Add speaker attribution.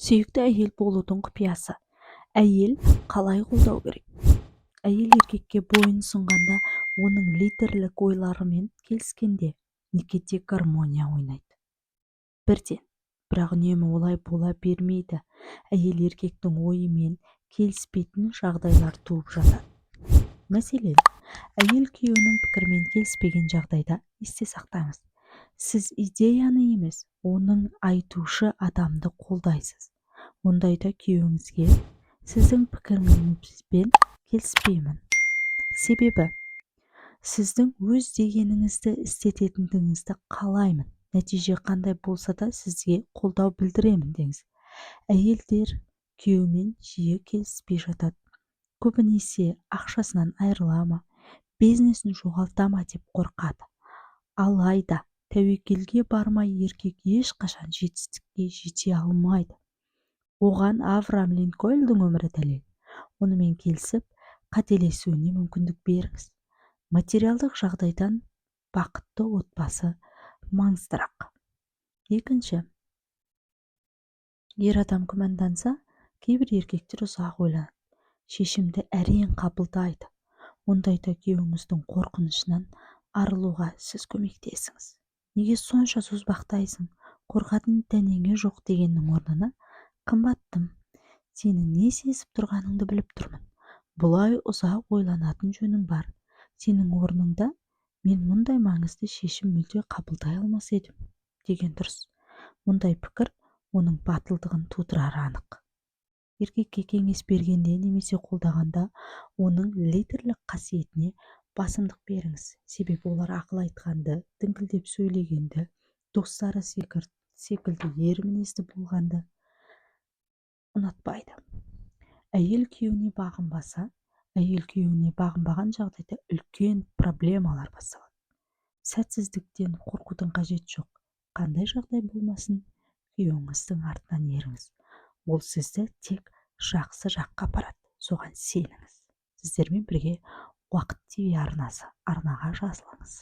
Speaker 1: Сүйікті әйел болудың құпиясы. Әйел қалай қолдау керек? Әйел еркекке бойын сұнғанда, оның лидерлік ойларымен келіскенде, некеде гармония ойнайды. Бірден, бірақ үнемі олай бола бермейді. Әйел еркектің ойымен келіспейтін жағдайлар туып жатады. Мәселен, әйел күйеуінің пікірмен келіспеген жағдайда есте сақтаңыз. Сіз идеяны емес, оның айтушы адамды қолдайсыз. Ондайда күйеуіңізге сіздің пікіріңізбен келіспеймін. Себебі, сіздің өз дегеніңізді істететіндігіңізді қалаймын. Нәтиже қандай болса да сізге қолдау білдіремін деңіз. Әйелдер күйеуімен жиі келіспей жатады. Көбінесе ақшасынан айырыла ма, бизнесін жоғалта ма деп қорқады. Алайда тәуекелге бармай еркек ешқашан жетістікке жете алмайды. Оған Авраам Линкольндің өмірі дәлел. Онымен келісіп, қателесуіне мүмкіндік беріңіз. Материалдық жағдайдан бақытты отбасы маңыздырақ. Екінші, ер адам күмәнданса, кейбір еркектер ұзақ ойланады. Шешімді әрең қабылдайды. Ондайда күйеуіңіздің қорқынышынан арылуға сіз көмектесіңіз. Неге сонша созбақтайсың? Қорқатын дәнеңе жоқ дегеннің орнына, қымбаттым, сенің не сезіп тұрғаныңды біліп тұрмын. Бұлай ұзақ ойланатын жөнің бар. Сенің орныңда мен мұндай маңызды шешім мүлде қабылдай алмас едім деген дұрыс. Мұндай пікір оның батылдығын тудырары анық. Еркекке кеңес бергенде немесе қолдағанда оның лидерлік қасиетіне басымдық беріңіз. Себебі олар ақыл айтқанды, діңкілдеп сөйлегенді, достары секілді ер мінезді болғанды ұнатпайды. Әйел күйеуіне бағынбаса, әйел күйеуіне бағынбаған жағдайда үлкен проблемалар басталады. Сәтсіздіктен қорқудың қажет жоқ. Қандай жағдай болмасын, күйеуіңіздің артынан еріңіз. Ол сізді тек жақсы жаққа апарады. Соған сеніңіз. Сіздермен бірге Уақыт ТВ арнасы. Арнаға жазылыңыз.